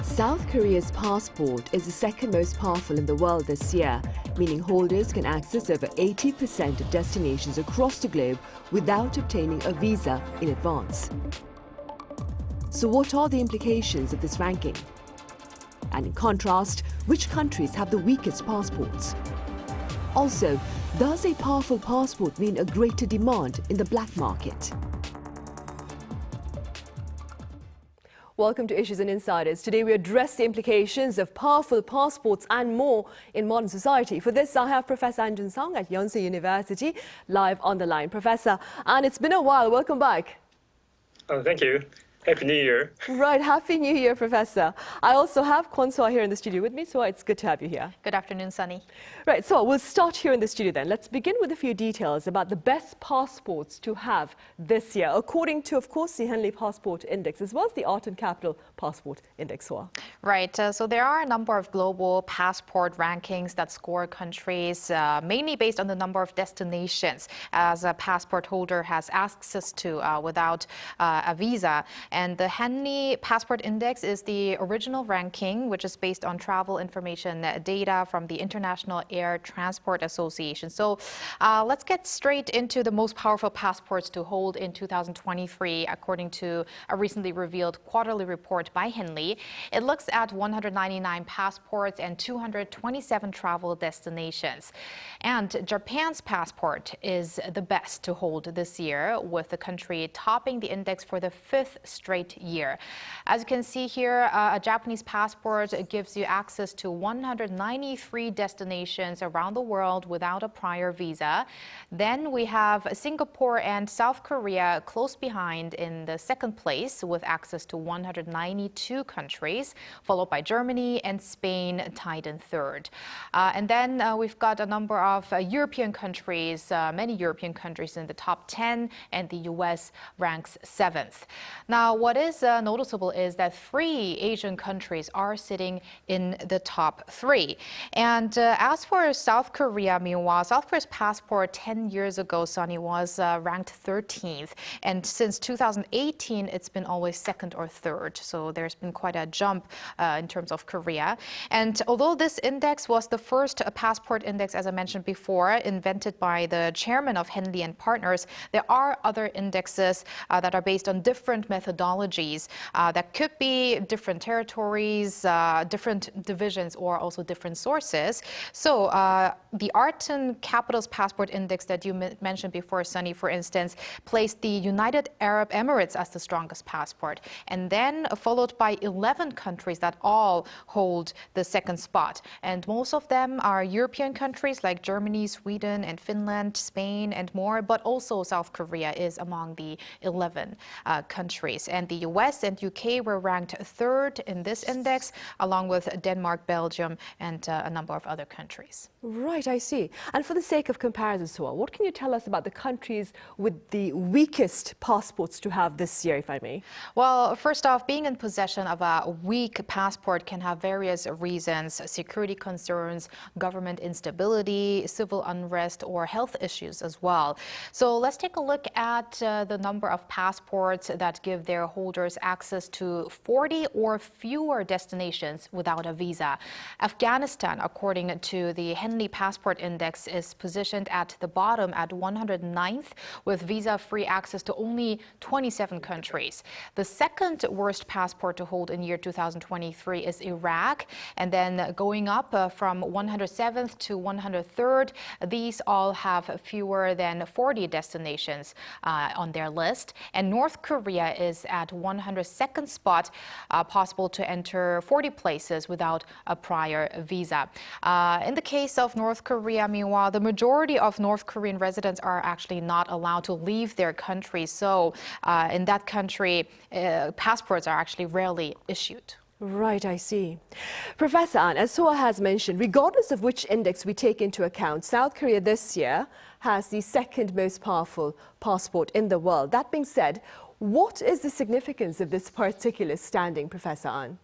South Korea's passport is the second most powerful in the world this year, meaning holders can access over 80% of destinations across the globe without obtaining a visa in advance. So what are the implications of this ranking? And in contrast, which countries have the weakest passports? Also, does a powerful passport mean a greater demand in the black market? Welcome to Issues and Insiders. Today we address the implications of powerful passports and more in modern society. For this, I have Professor An Junseong at Yonsei University live on the line. Professor, and it's been a while. Welcome back. Thank you. Happy New Year. Right, Happy New Year, Professor. I also have Kwon Soa here in the studio with me, so it's good to have you here. Good afternoon, Sunny. Right, so we'll start here in the studio then. Let's begin with a few details about the best passports to have this year, according to, of course, the Henley Passport Index, as well as the Arton Capital Passport Index. Right, so there are a number of global passport rankings that score countries, mainly based on the number of destinations as a passport holder has access to without a visa. And the Henly Passport Index is the original ranking, which is based on travel information data from the International Air Transport Association. So let's get straight into the most powerful passports to hold in 2023, according to a recently revealed quarterly report by Henley. It looks at 199 passports and 227 travel destinations. And Japan's passport is the best to hold this year, with the country topping the index for the fifth straight year. As you can see here, a Japanese passport gives you access to 193 destinations around the world without a prior visa. Then we have Singapore and South Korea close behind in the second place with access to 192 countries, followed by Germany and Spain tied in third. And then we've got a number of European countries, many European countries in the top 10, and the US ranks 7th. Now, what is noticeable is that 3 Asian countries are sitting in the top 3. And as for South Korea, meanwhile, South Korea's passport 10 years ago, Sunny, was ranked 13th. And since 2018, it's been always second or third. So there's been quite a jump in terms of Korea. And although this index was the first passport index, as I mentioned before, invented by the chairman of Henley and Partners, there are other indexes that are based on different methodologies that could be different territories, different divisions, or also different sources. So the Arton Capital's Passport Index that you mentioned before, Sunny, for instance, placed the United Arab Emirates as the strongest passport, and then followed by 11 countries that all hold the second spot. And most of them are European countries like Germany, Sweden, and Finland, Spain, and more, but also South Korea is among the 11 countries. And the US and UK were ranked third in this index, along with Denmark, Belgium, and a number of other countries. Right, I see. And for the sake of comparison, Soa, what can you tell us about the countries with the weakest passports to have this year, if I may? Well, first off, being in possession of a weak passport can have various reasons: security concerns, government instability, civil unrest, or health issues as well. So let's take a look at the number of passports that give their holders access to 40 or fewer destinations without a visa. Afghanistan, according to the Henly Passport Index, is positioned at the bottom at 109th, with visa-free access to only 27 countries. The second worst passport to hold in year 2023 is Iraq, and then going up from 107th to 103rd, these all have fewer than 40 destinations on their list. And North Korea is at 102nd spot, possible to enter 40 places without a prior visa. In the case of North Korea, meanwhile, the majority of North Korean residents are actually not allowed to leave their country. So in that country, passports are actually rarely issued. Right, I see. Professor An, as Soa has mentioned, regardless of which index we take into account, South Korea this year has the second most powerful passport in the world. That being said, what is the significance of this particular standing, Professor An?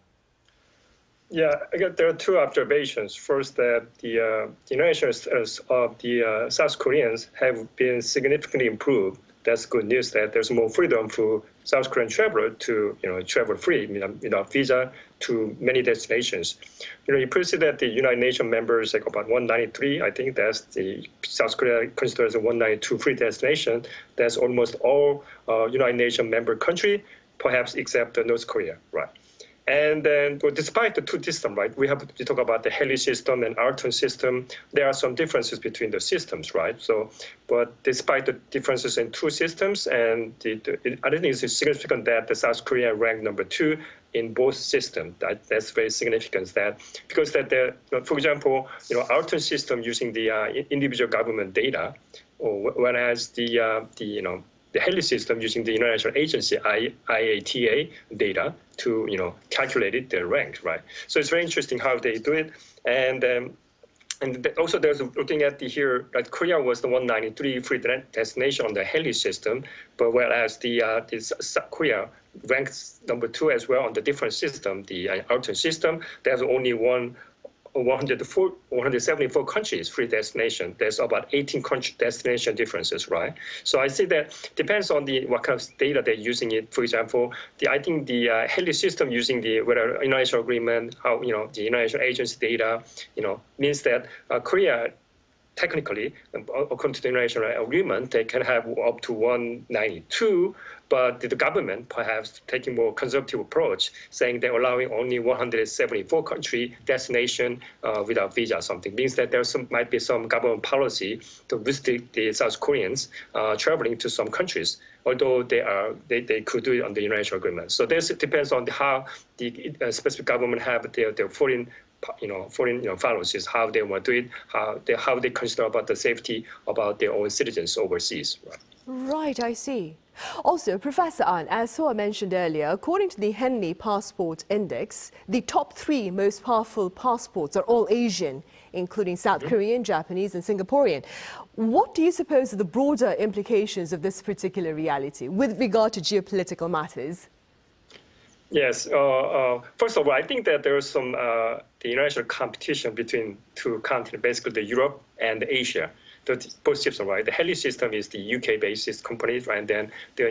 Yeah, I guess there are 2 observations. First, that the United States of the South Koreans have been significantly improved that's good news that there's more freedom for South Korean traveler to travel free without visa to many destinations. You could see that the United Nations members, like about 193, I think that's the South Korea considers a 192 free destination. That's almost all United Nations member country, perhaps except North Korea, right? And then, despite the two systems, right, we have to talk about the Henley system and Arton system. There are some differences between the systems, right? So, but despite the differences in two systems, and I don't think it's significant that the South Korea ranked number 2 in both systems. That's very significant. That because for example, Arton system using the individual government data, whereas the Henley system using the international agency IATA data to calculate their rank, right? So it's very interesting how they do it, and also there's looking at here that Korea was the 193 free destination on the Henley system, but whereas South Korea ranks number 2 as well on the different system, the Arton system. There's only 174 countries free destination. There's about 18 country destination differences, right? So I see that depends on what kind of data they're using it. For example, I think the Henley system using the international agreement, how the international agency data, means that Korea technically, according to the international agreement, they can have up to 192. But the government perhaps taking more conservative approach, saying they're allowing only 174 country destination without visa. Something means that might be some government policy to restrict the South Koreans traveling to some countries, although they could do it on the international agreement. So this depends on how the specific government have their foreign policies, how they want to do it, how they consider about the safety about their own citizens overseas. Right, I see. Also, Professor An, as Soa mentioned earlier, according to the Henly Passport Index, the top 3 most powerful passports are all Asian, including South Korean, Japanese and Singaporean. What do you suppose are the broader implications of this particular reality with regard to geopolitical matters? Yes. First of all, I think that there is some the international competition between two continents, basically the Europe and Asia. Both systems, right? The Henley system is the UK-based company, right? And then the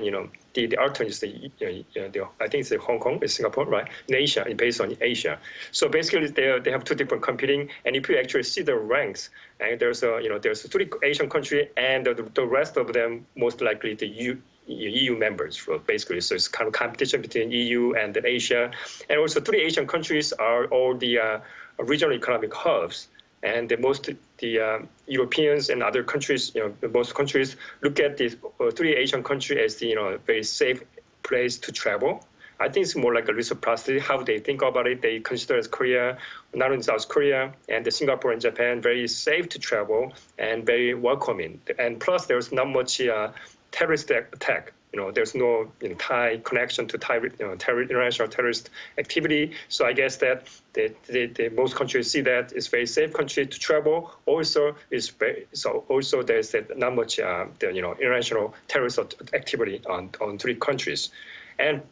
Arton is I think it's Hong Kong, it's Singapore, right? In Asia, based on Asia. So basically, they have two different competing. And if you actually see the ranks, and there's 3 Asian countries, and the rest of them most likely the EU members, basically. So it's kind of competition between EU and Asia. And also 3 Asian countries are all the regional economic hubs. And the Europeans and other countries, most countries look at these 3 Asian countries as the very safe place to travel. I think it's more like a reciprocity, how they think about it. They consider as Korea, not only South Korea, and Singapore and Japan, very safe to travel and very welcoming. And plus, there's not much terrorist attack. There's no Thai connection to Thai international terrorist activity. So I guess that most countries see that it's very safe country to travel. Also, there's not much international terrorist activity on 3 countries.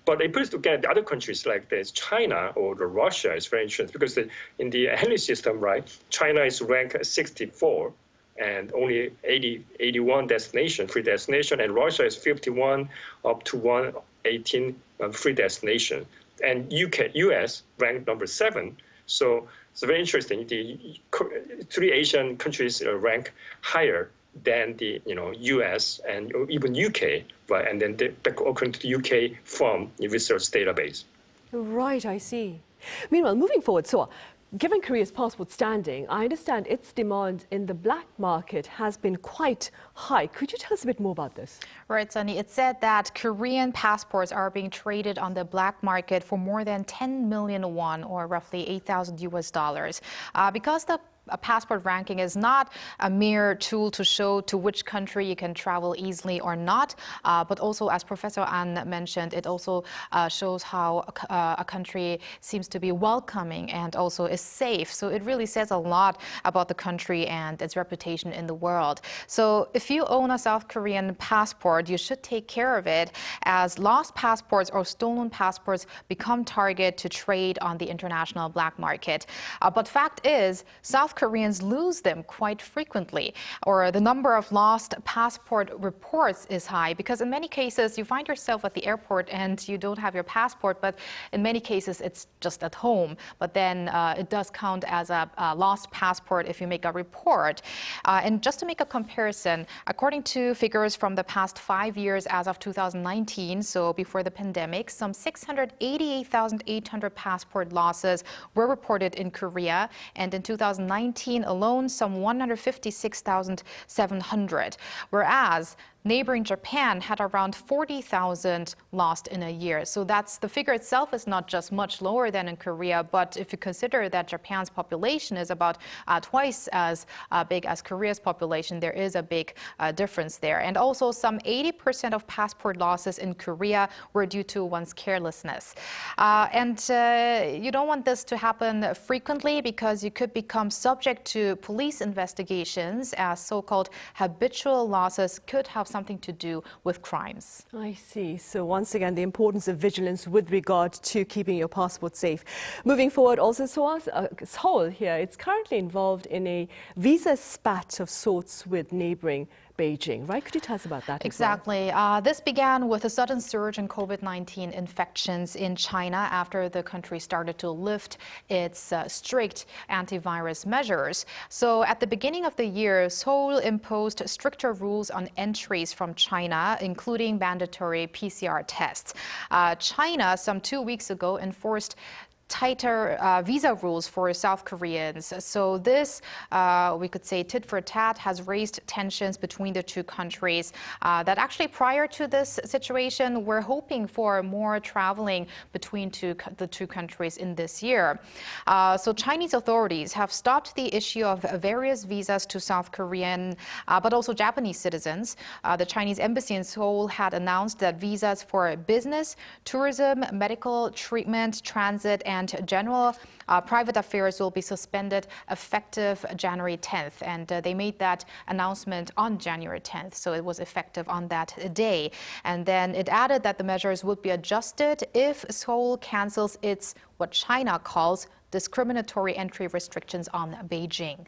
But if you look at the other countries like there's China or Russia, it's very interesting because in the Henley system, right, China is ranked 64. And only 81 free destination, and Russia is 51 up to 118 free destination. And US ranked number 7. So it's very interesting. The 3 Asian countries rank higher than the US and even UK, right? And then according to the UK from the research database. Right, I see. Meanwhile, moving forward, so given Korea's passport standing, I understand its demand in the black market has been quite high. Could you tell us a bit more about this? Right, Sunny. It said that Korean passports are being traded on the black market for more than 10 million won, or roughly $8,000. Because a passport ranking is not a mere tool to show to which country you can travel easily or not, but also, as Professor An mentioned, it also shows how a country seems to be welcoming and also is safe. So it really says a lot about the country and its reputation in the world. So if you own a South Korean passport, you should take care of it, as lost passports or stolen passports become target to trade on the international black market. But fact is, South South Koreans lose them quite frequently, or the number of lost passport reports is high, because in many cases you find yourself at the airport and you don't have your passport, but in many cases it's just at home. But then it does count as a lost passport if you make a report. And just to make a comparison, according to figures from the past 5 years as of 2019, so before the pandemic, some 688,800 passport losses were reported in Korea, and in 2019 alone, some 156,700, whereas neighboring Japan had around 40,000 lost in a year. So that's the figure itself is not just much lower than in Korea, but if you consider that Japan's population is about twice as big as Korea's population, there is a big difference there. And also some 80% of passport losses in Korea were due to one's carelessness. You don't want this to happen frequently, because you could become subject to police investigations, as so-called habitual losses could have something to do with crimes. I see. So once again, the importance of vigilance with regard to keeping your passport safe. Moving forward, also Seoul here, it's currently involved in a visa spat of sorts with neighboring Beijing, right? Could you tell us about that? Exactly. This began with a sudden surge in COVID-19 infections in China after the country started to lift its strict antivirus measures. So at the beginning of the year, Seoul imposed stricter rules on entries from China, including mandatory PCR tests. China, some 2 weeks ago, enforced tighter visa rules for South Koreans. So this, we could say, tit for tat has raised tensions between the two countries that actually prior to this situation were hoping for more traveling between the two countries in this year. So Chinese authorities have stopped the issue of various visas to South Korean, but also Japanese citizens. The Chinese embassy in Seoul had announced that visas for business, tourism, medical treatment, transit, and general private affairs will be suspended effective January 10th. And they made that announcement on January 10th. So it was effective on that day. And then it added that the measures would be adjusted if Seoul cancels its, what China calls, discriminatory entry restrictions on Beijing.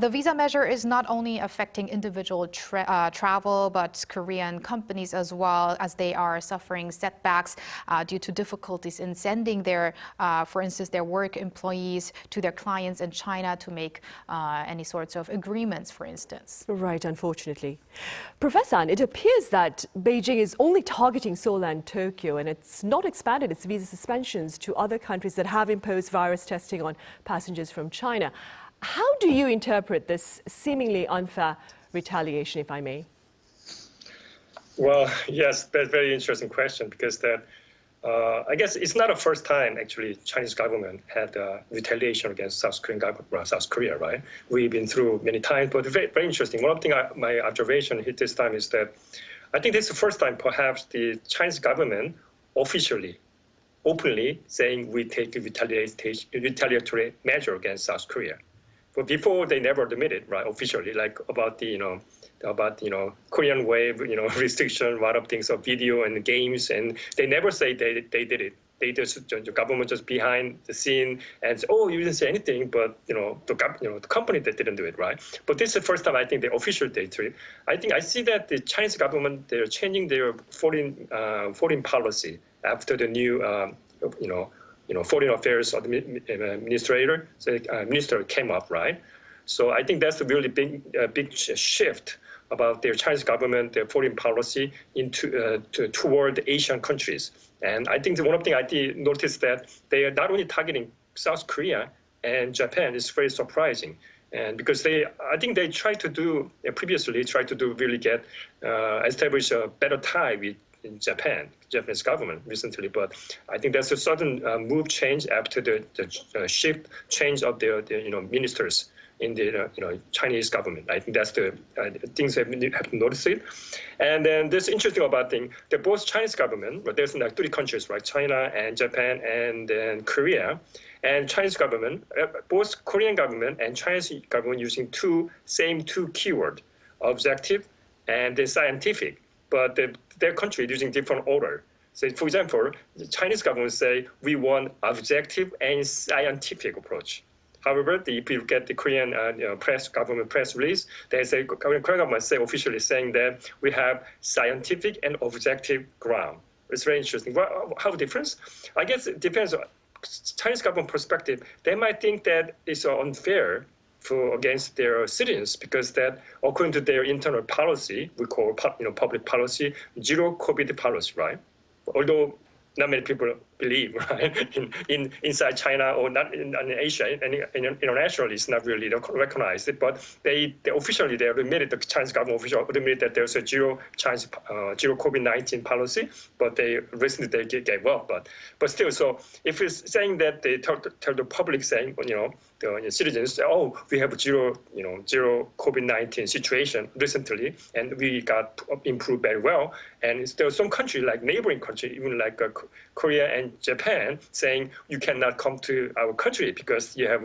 The visa measure is not only affecting individual travel, but Korean companies as well, as they are suffering setbacks due to difficulties in sending their, for instance, their work employees to their clients in China to make any sorts of agreements, for instance. Right, unfortunately. Professor An, it appears that Beijing is only targeting Seoul and Tokyo, and it's not expanded its visa suspensions to other countries that have imposed virus testing on passengers from China. How do you interpret this seemingly unfair retaliation, if I may? Well, yes, that's a very interesting question, because that I guess it's not the first time actually Chinese government had retaliation against South Korea, right? We've been through many times, but very, very interesting. One thing my observation hit this time is that I think this is the first time perhaps the Chinese government officially, openly saying we take a retaliatory measure against South Korea. But before they never admitted, right, officially, like about the, Korean Wave, restriction, a lot of things of video and games, and they never say they did it. They just, the government just behind the scene and say, oh, you didn't say anything, but the company that didn't do it, right? But this is the first time I think they officially did it. I see that the Chinese government, they're changing their foreign policy after the new foreign affairs minister came up, right? So I think that's a really big shift about their Chinese government, their foreign policy toward the Asian countries. And I think the one thing I did notice that they are not only targeting South Korea and Japan is very surprising. And because I think they tried to do, previously tried to do really establish a better tie with Japanese government recently, but I think that's a sudden change after the change of their ministers in the Chinese government. I think that's the things have to notice it. And then this interesting about thing that both Chinese government, but there's like 3 countries, right? China and Japan and then Korea. And Chinese government, both Korean government and Chinese government using same two keywords, objective and the scientific. But their country using different order. So, for example, the Chinese government say we want objective and scientific approach, However, if you get the Korean government press release, they say Korean government officially saying that we have scientific and objective ground. It's very interesting. How difference? I guess it depends on Chinese government perspective. They might think that it's unfair against their citizens because that according to their internal policy, we call public policy, zero COVID policy, right? Although not many people believe, right? Inside China or not in Asia, and internationally, it's not really recognized. But they officially admitted, the Chinese government officially admitted that there's a zero COVID-19 policy. But they recently gave up. But still, so if it's saying that they tell the public saying, the citizens, oh, we have zero COVID-19 situation recently, and we got improved very well. And there are some countries like neighboring countries, even like Korea and Japan, saying you cannot come to our country because you have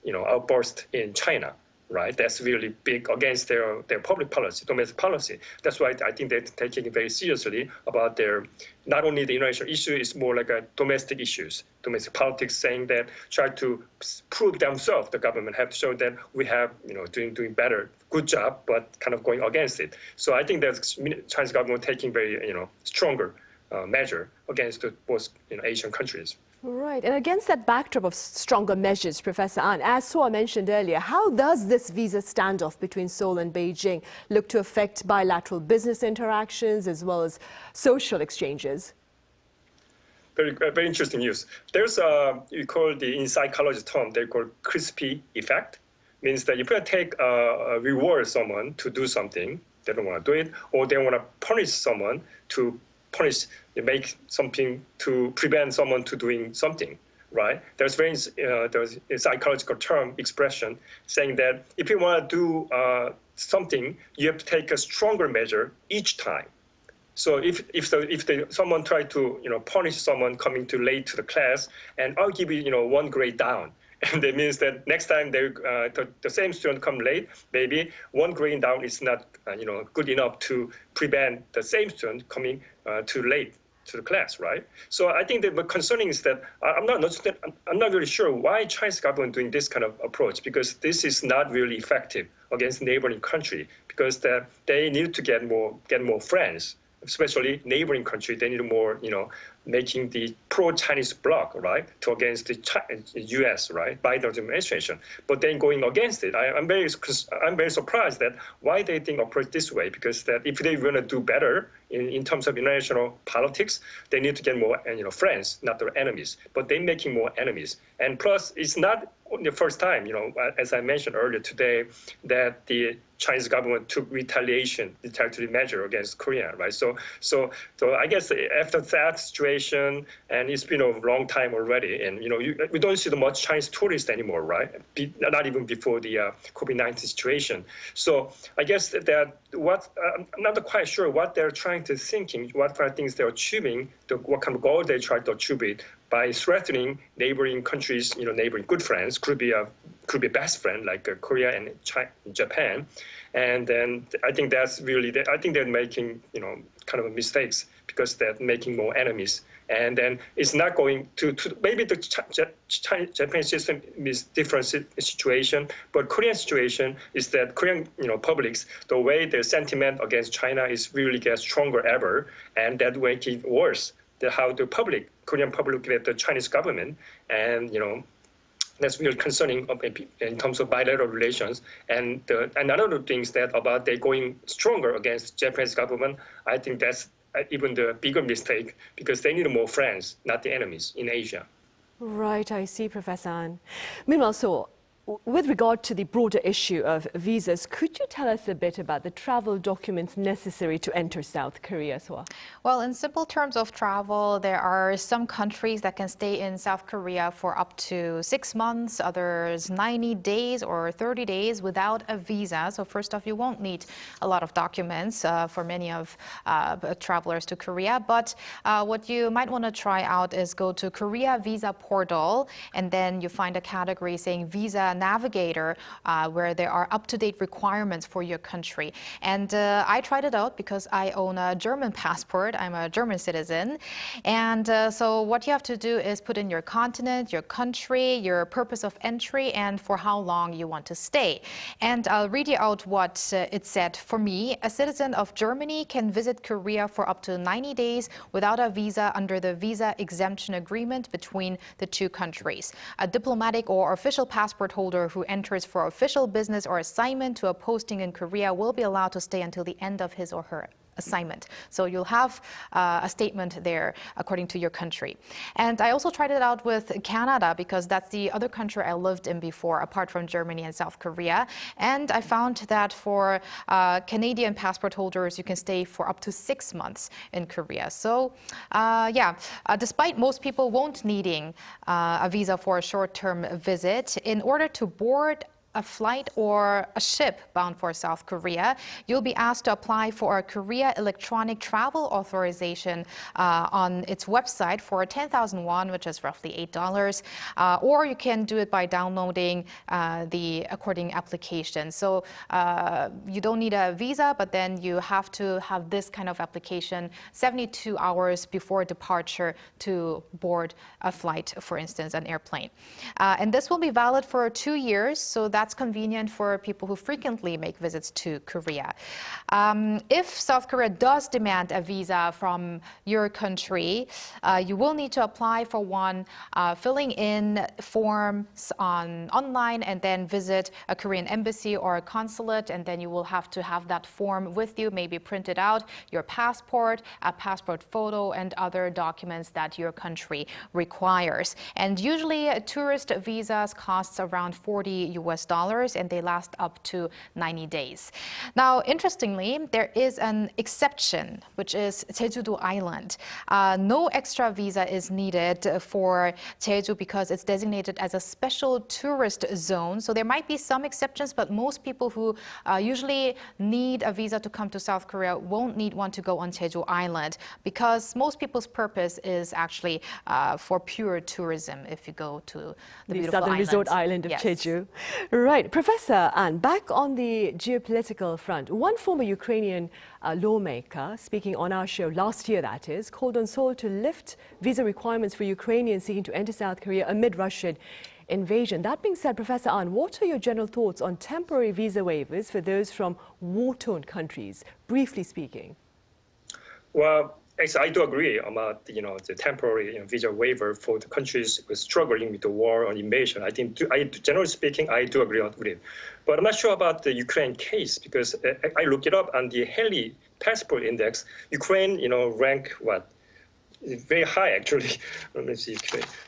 outburst in China. Right, that's really big against their public policy, domestic policy. That's why I think they're taking it very seriously about their not only the international issue, it's more like a domestic issues, domestic politics, saying that try to prove themselves. The government have to show that we have doing better, good job, but kind of going against it. So I think that's Chinese government taking very stronger measure against both Asian countries. Right, and against that backdrop of stronger measures, Professor An, as Soa mentioned earlier, how does this visa standoff between Seoul and Beijing look to affect bilateral business interactions as well as social exchanges? Very interesting news. There's you call in psychology term, they call crispy effect. Means that if you take reward someone to do something, they don't want to do it, or they want to punish someone to make something to prevent someone to doing something, right? There's a psychological term expression saying that if you want to do something, you have to take a stronger measure each time. So if someone try to punish someone coming too late to the class, and I'll give you 1 grade down. And that means that next time the same student come late, maybe 1 grade down is not good enough to prevent the same student coming too late to the class, right? So I think that the concerning is that I'm not really sure why Chinese government doing this kind of approach, because this is not really effective against neighboring country, because they need to get more friends. Especially neighboring country, they need more, making the pro-Chinese bloc, right, against the U.S., right, Biden administration. But then going against it, I'm very surprised that why they think approach this way, because that if they want to do better in terms of international politics, they need to get more, friends, not their enemies. But they're making more enemies, and plus it's not the first time, as I mentioned earlier today, that the Chinese government took retaliatory measure against Korea, right? So I guess after that situation, and it's been a long time already, and we don't see much Chinese tourists anymore, right? Not even before the COVID-19 situation. So I guess that I'm not quite sure what they're trying to thinking, what kind of things they're achieving, what kind of goal they try to achieve by threatening neighboring countries, neighboring good friends, could be best friend like Korea and Japan, and then I think that's really I think they're making kind of mistakes because they're making more enemies, and then it's not going to maybe the Japanese system is different situation, but Korean situation is that Korean publics, the way their sentiment against China is really gets stronger ever, and that make it worse. How the Korean public look at the Chinese government, and that's really concerning in terms of bilateral relations. And another things that about they going stronger against Japanese government, I think that's even the bigger mistake, because they need more friends, not the enemies in Asia. Right, I see, Professor An. Meanwhile, so with regard to the broader issue of visas, could you tell us a bit about the travel documents necessary to enter South Korea, Soa? Well, in simple terms of travel, there are some countries that can stay in South Korea for up to 6 months, others 90 days or 30 days without a visa. So first off, you won't need a lot of documents for many of travelers to Korea. But what you might want to try out is go to Korea Visa Portal, and then you find a category saying visa navigator where there are up-to-date requirements for your country. And I tried it out because I own a German passport. I'm a German citizen. And so what you have to do is put in your continent, your country, your purpose of entry, and for how long you want to stay. And I'll read you out what it said. For me, a citizen of Germany can visit Korea for up to 90 days without a visa under the visa exemption agreement between the two countries. A diplomatic or official passport holder who enters for official business or assignment to a posting in Korea will be allowed to stay until the end of his or her assignment. So you'll have a statement there according to your country. And I also tried it out with Canada because that's the other country I lived in before, apart from Germany and South Korea. And I found that for Canadian passport holders, you can stay for up to 6 months in Korea. So despite most people won't needing a visa for a short-term visit, in order to board a flight or a ship bound for South Korea, you'll be asked to apply for a Korea electronic travel authorization on its website for 10,000 won, which is roughly $8. Or you can do it by downloading the according application. So you don't need a visa, but then you have to have this kind of application 72 hours before departure to board a flight, for instance, an airplane. And this will be valid for 2 years, so that's convenient for people who frequently make visits to Korea. If South Korea does demand a visa from your country, you will need to apply for one, filling in forms online and then visit a Korean embassy or a consulate, and then you will have to have that form with you, maybe printed out, your passport, a passport photo, and other documents that your country requires. And usually tourist visas costs around $40 and they last up to 90 days. Now, interestingly, there is an exception, which is Jeju-do Island. No extra visa is needed for Jeju because it's designated as a special tourist zone. So there might be some exceptions, but most people who usually need a visa to come to South Korea won't need one to go on Jeju Island because most people's purpose is actually for pure tourism if you go to the beautiful southern resort island of Jeju. Right. Professor An, back on the geopolitical front, one former Ukrainian lawmaker, speaking on our show last year, that is, called on Seoul to lift visa requirements for Ukrainians seeking to enter South Korea amid Russian invasion. That being said, Professor An, what are your general thoughts on temporary visa waivers for those from war-torn countries, briefly speaking? Well, actually, I do agree about the temporary visa waiver for the countries struggling with the war or invasion. I think, generally speaking, I do agree with it. But I'm not sure about the Ukraine case because I looked it up on the Henley Passport Index. Ukraine, rank what? Very high, actually. Let me see.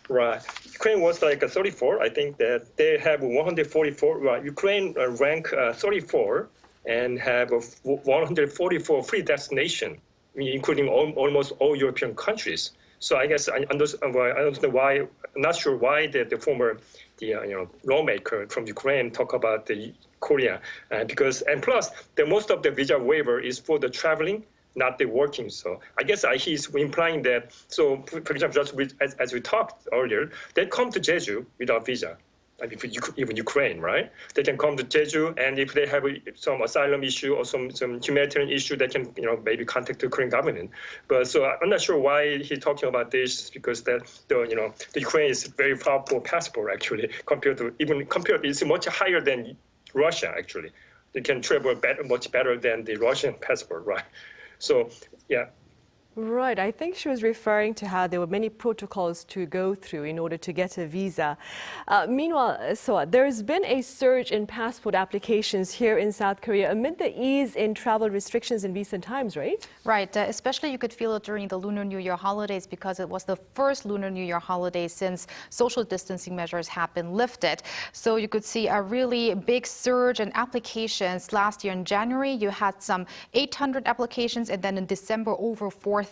Right. Ukraine was like 34. I think that they have 144. Right. Ukraine rank 34 and have 144 free destination, including almost all European countries. So I guess I understand why. I'm not sure why the former lawmaker from Ukraine talk about the Korea because plus most of the visa waiver is for the traveling, not the working. So I guess he's implying that. So for example, as we talked earlier, they come to Jeju without visa. I mean, even Ukraine, right? They can come to Jeju, and if they have some asylum issue or some humanitarian issue, they can, maybe contact the Korean government. But so I'm not sure why he's talking about this because the Ukraine is very powerful passport actually compared, it's much higher than Russia actually. They can travel much better than the Russian passport, right? So, yeah. Right. I think she was referring to how there were many protocols to go through in order to get a visa. Meanwhile, Soa, there's been a surge in passport applications here in South Korea amid the ease in travel restrictions in recent times, right? Right. Especially you could feel it during the Lunar New Year holidays because it was the first Lunar New Year holiday since social distancing measures have been lifted. So you could see a really big surge in applications. Last year in January, you had some 800 applications, and then in December, over 4,000.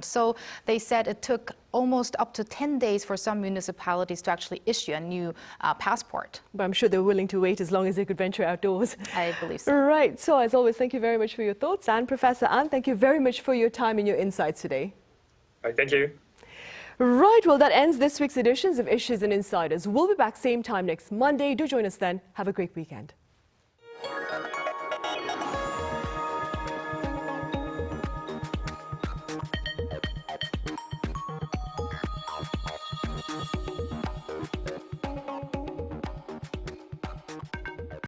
So they said it took almost up to 10 days for some municipalities to actually issue a new passport. But I'm sure they're willing to wait as long as they could venture outdoors. I believe so. Right. So as always, thank you very much for your thoughts. And Professor An, thank you very much for your time and your insights today. All right, thank you. Right, well, that ends this week's editions of Issues and Insiders. We'll be back same time next Monday. Do join us then. Have a great weekend.